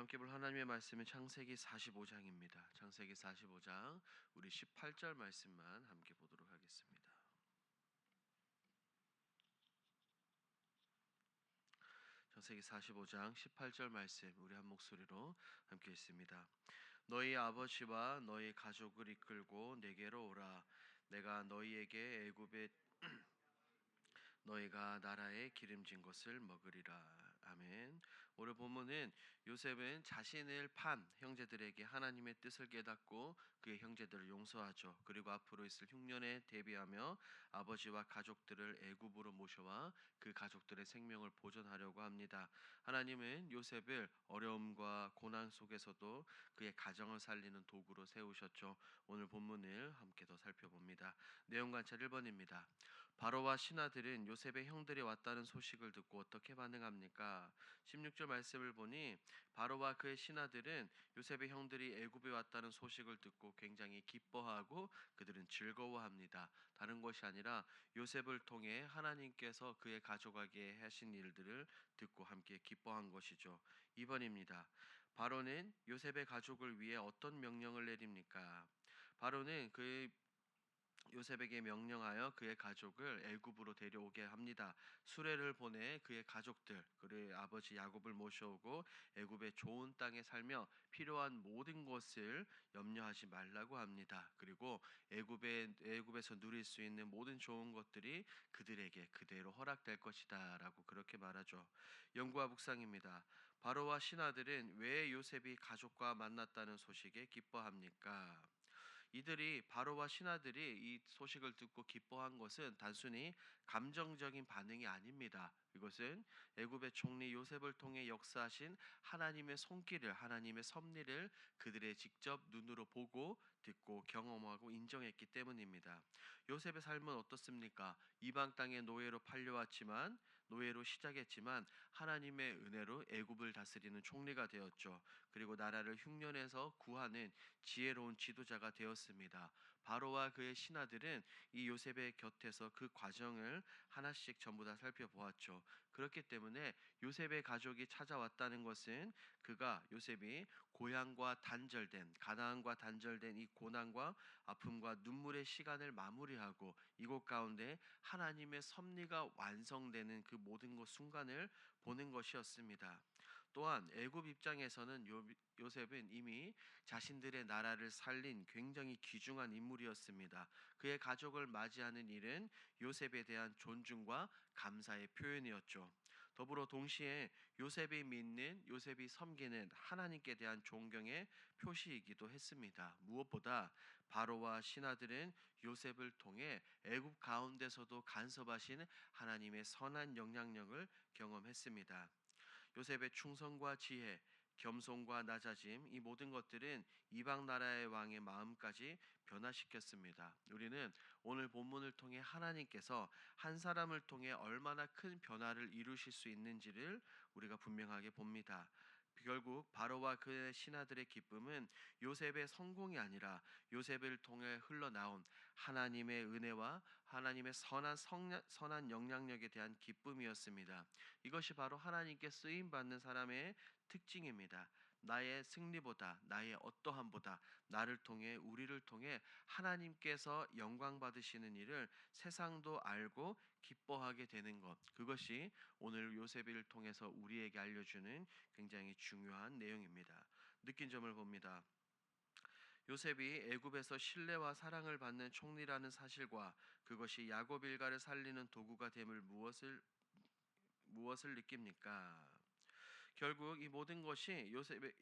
함께 볼 하나님의 말씀은 창세기 45장입니다. 창세기 45장 우리 18절 말씀만 함께 보도록 하겠습니다. 창세기 45장 18절 말씀 우리 한 목소리로 함께 읽습니다. 너희 아버지와 너희 가족을 이끌고 내게로 오라. 내가 너희에게 애굽의 너희가 나라에 기름진 것을 먹으리라. 아멘. 오늘 본문은 요셉은 자신을 판 형제들에게 하나님의 뜻을 깨닫고 그의 형제들을 용서하죠. 그리고 앞으로 있을 흉년에 대비하며 아버지와 가족들을 애굽으로 모셔와 그 가족들의 생명을 보존하려고 합니다. 하나님은 요셉을 어려움과 고난 속에서도 그의 가정을 살리는 도구로 세우셨죠. 오늘 본문을 함께 더 살펴봅니다. 내용 관찰 1번입니다. 바로와 신하들은 요셉의 형들이 왔다는 소식을 듣고 어떻게 반응합니까? 16절 말씀을 보니 바로와 그의 신하들은 요셉의 형들이 애굽에 왔다는 소식을 듣고 굉장히 기뻐하고 그들은 즐거워합니다. 다른 것이 아니라 요셉을 통해 하나님께서 그의 가족에게 하신 일들을 듣고 함께 기뻐한 것이죠. 2번입니다. 바로는 요셉의 가족을 위해 어떤 명령을 내립니까? 바로는 요셉에게 명령하여 그의 가족을 애굽으로 데려오게 합니다. 수레를 보내 그의 가족들, 그의 아버지 야곱을 모셔오고 애굽의 좋은 땅에 살며 필요한 모든 것을 염려하지 말라고 합니다. 그리고 애굽에서 누릴 수 있는 모든 좋은 것들이 그들에게 그대로 허락될 것이다라고 그렇게 말하죠. 영구와 묵상입니다. 바로와 신하들은 왜 요셉이 가족과 만났다는 소식에 기뻐합니까? 이들이 바로와 신하들이 이 소식을 듣고 기뻐한 것은 단순히 감정적인 반응이 아닙니다. 이것은 애굽의 총리 요셉을 통해 역사하신 하나님의 손길을 하나님의 섭리를 그들의 직접 눈으로 보고 듣고 경험하고 인정했기 때문입니다. 요셉의 삶은 어떻습니까? 이방 땅의 노예로 팔려왔지만 노예로 시작했지만 하나님의 은혜로 애굽을 다스리는 총리가 되었죠. 그리고 나라를 흉년에서 구하는 지혜로운 지도자가 되었습니다. 바로와 그의 신하들은 이 요셉의 곁에서 그 과정을 하나씩 전부 다 살펴보았죠. 그렇기 때문에 요셉의 가족이 찾아왔다는 것은 요셉이 고향과 단절된 가나안과 단절된 이 고난과 아픔과 눈물의 시간을 마무리하고 이곳 가운데 하나님의 섭리가 완성되는 그 모든 것 순간을 보는 것이었습니다. 또한 애굽 입장에서는 요셉은 이미 자신들의 나라를 살린 굉장히 귀중한 인물이었습니다. 그의 가족을 맞이하는 일은 요셉에 대한 존중과 감사의 표현이었죠. 더불어 동시에 요셉이 섬기는 하나님께 대한 존경의 표시이기도 했습니다. 무엇보다 바로와 신하들은 요셉을 통해 애굽 가운데서도 간섭하신 하나님의 선한 영향력을 경험했습니다. 요셉의 충성과 지혜, 겸손과 낮아짐, 이 모든 것들은 이방 나라의 왕의 마음까지 변화시켰습니다. 우리는 오늘 본문을 통해 하나님께서 한 사람을 통해 얼마나 큰 변화를 이루실 수 있는지를 우리가 분명하게 봅니다. 결국 바로와 그의 신하들의 기쁨은 요셉의 성공이 아니라 요셉을 통해 흘러나온 하나님의 은혜와 하나님의 선한 영향력에 대한 기쁨이었습니다. 이것이 바로 하나님께 쓰임 받는 사람의 특징입니다. 나의 승리보다 나의 어떠함보다 나를 통해 우리를 통해 하나님께서 영광 받으시는 일을 세상도 알고 기뻐하게 되는 것, 그것이 오늘 요셉을 통해서 우리에게 알려주는 굉장히 중요한 내용입니다. 느낀 점을 봅니다. 요셉이 애굽에서 신뢰와 사랑을 받는 총리라는 사실과 그것이 야곱 일가를 살리는 도구가 됨을 무엇을 느낍니까? 결국 이 모든 것이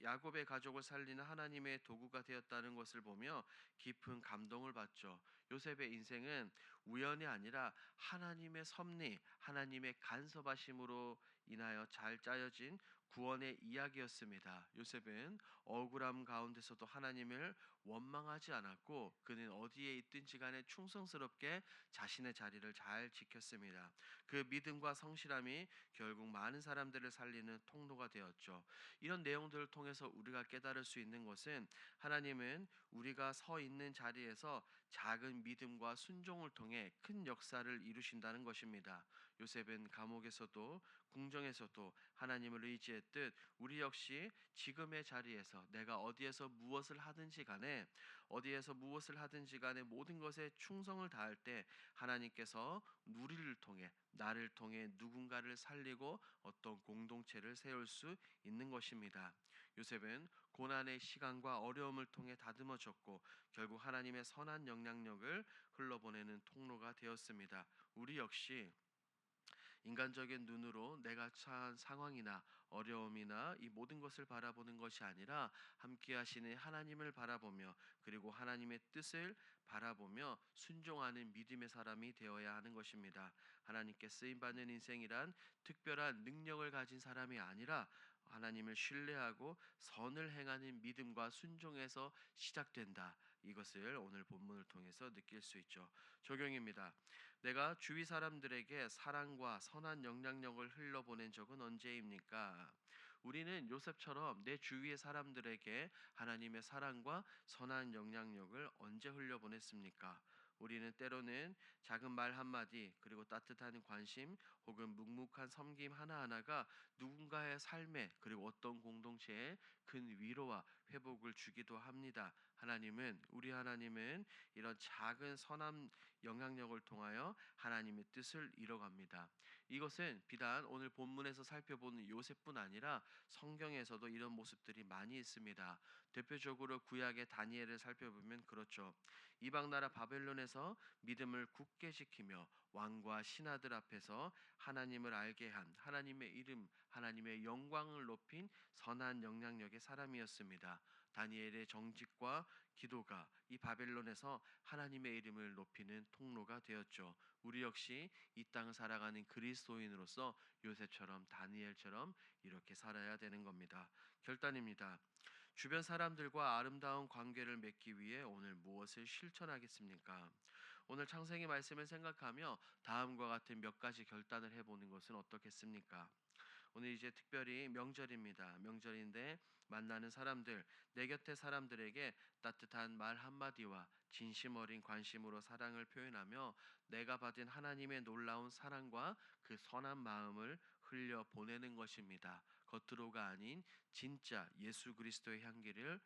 야곱의 가족을 살리는 하나님의 도구가 되었다는 것을 보며 깊은 감동을 받죠. 요셉의 인생은 우연이 아니라 하나님의 섭리, 하나님의 간섭하심으로 인하여 잘 짜여진 구원의 이야기였습니다. 요셉은 억울함 가운데서도 하나님을 원망하지 않았고 그는 어디에 있든지 간에 충성스럽게 자신의 자리를 잘 지켰습니다. 그 믿음과 성실함이 결국 많은 사람들을 살리는 통로가 되었죠. 이런 내용들을 통해서 우리가 깨달을 수 있는 것은 하나님은 우리가 서 있는 자리에서 작은 믿음과 순종을 통해 큰 역사를 이루신다는 것입니다. 요셉은 감옥에서도 궁정에서도 하나님을 의지했듯 우리 역시 지금의 자리에서 내가 어디에서 무엇을 하든지 간에 모든 것에 충성을 다할 때 하나님께서 우리를 통해 나를 통해 누군가를 살리고 어떤 공동체를 세울 수 있는 것입니다. 요셉은 고난의 시간과 어려움을 통해 다듬어졌고 결국 하나님의 선한 영향력을 흘러보내는 통로가 되었습니다. 우리 역시 인간적인 눈으로 내가 처한 상황이나 어려움이나 이 모든 것을 바라보는 것이 아니라 함께 하시는 하나님을 바라보며 그리고 하나님의 뜻을 바라보며 순종하는 믿음의 사람이 되어야 하는 것입니다. 하나님께 쓰임 받는 인생이란 특별한 능력을 가진 사람이 아니라 하나님을 신뢰하고 선을 행하는 믿음과 순종에서 시작된다. 이것을 오늘 본문을 통해서 느낄 수 있죠. 적용입니다. 내가 주위 사람들에게 사랑과 선한 영향력을 흘려보낸 적은 언제입니까? 우리는 요셉처럼 내 주위의 사람들에게 하나님의 사랑과 선한 영향력을 언제 흘려보냈습니까? 우리는 때로는 작은 말 한마디 그리고 따뜻한 관심 혹은 묵묵한 섬김 하나하나가 누군가의 삶에 그리고 어떤 공동체에 큰 위로와 회복을 주기도 합니다. 우리 하나님은 이런 작은 선한 영향력을 통하여 하나님의 뜻을 이뤄갑니다. 이것은 비단 오늘 본문에서 살펴보는 요셉뿐 아니라 성경에서도 이런 모습들이 많이 있습니다. 대표적으로 구약의 다니엘을 살펴보면 그렇죠. 이방 나라 바벨론에서 믿음을 굳게 지키며 왕과 신하들 앞에서 하나님을 알게 한 하나님의 이름, 하나님의 영광을 높인 선한 영향력의 사람이었습니다. 다니엘의 정직과 기도가 이 바벨론에서 하나님의 이름을 높이는 통로가 되었죠. 우리 역시 이 땅을 살아가는 그리스도인으로서 요셉처럼 다니엘처럼 이렇게 살아야 되는 겁니다. 결단입니다. 주변 사람들과 아름다운 관계를 맺기 위해 오늘 무엇을 실천하겠습니까? 오늘 창세기 말씀을 생각하며 다음과 같은 몇 가지 결단을 해보는 것은 어떻겠습니까? 오늘 이제 특별히 명절입니다. 명절인데 만나는 사람들, 내 곁의 사람들에게 따뜻한 말 한마디와 진심 어린 관심으로 사랑을 표현하며 내가 받은 하나님의 놀라운 사랑과 그 선한 마음을 흘려 보내는 것입니다. 겉으로가 아닌 진짜 예수 그리스도의 향기를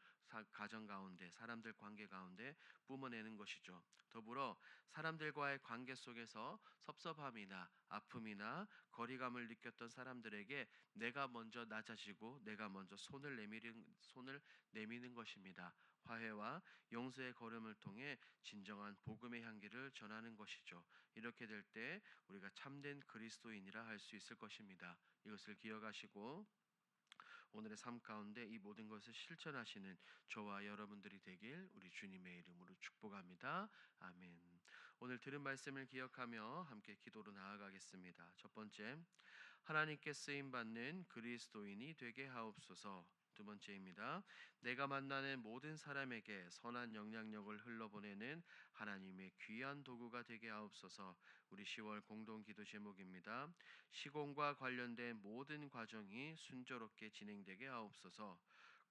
가정 가운데 사람들 관계 가운데 뿜어내는 것이죠. 더불어 사람들과의 관계 속에서 섭섭함이나 아픔이나 거리감을 느꼈던 사람들에게 내가 먼저 낮아지고 내가 먼저 손을 내미는 것입니다. 화해와 용서의 걸음을 통해 진정한 복음의 향기를 전하는 것이죠. 이렇게 될 때 우리가 참된 그리스도인이라 할 수 있을 것입니다. 이것을 기억하시고 오늘의 삶 가운데 이 모든 것을 실천하시는 저와 여러분들이 되길 우리 주님의 이름으로 축복합니다. 아멘. 오늘 들은 말씀을 기억하며 함께 기도로 나아가겠습니다. 첫 번째, 하나님께 쓰임 받는 그리스도인이 되게 하옵소서. 두 번째입니다. 내가 만나는 모든 사람에게 선한 영향력을 흘러보내는 하나님의 귀한 도구가 되게 하옵소서. 우리 10월 공동 기도 제목입니다. 시공과 관련된 모든 과정이 순조롭게 진행되게 하옵소서.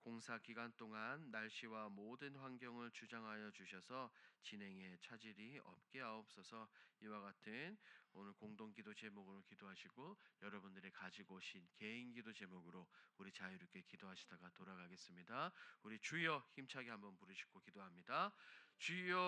공사 기간 동안 날씨와 모든 환경을 주장하여 주셔서 진행에 차질이 없게 하옵소서. 이와 같은 오늘 공동 기도 제목으로 기도하시고 여러분들이 가지고 오신 개인 기도 제목으로 우리 자유롭게 기도하시다가 돌아가겠습니다. 우리 주여 힘차게 한번 부르시고 기도합니다. 주여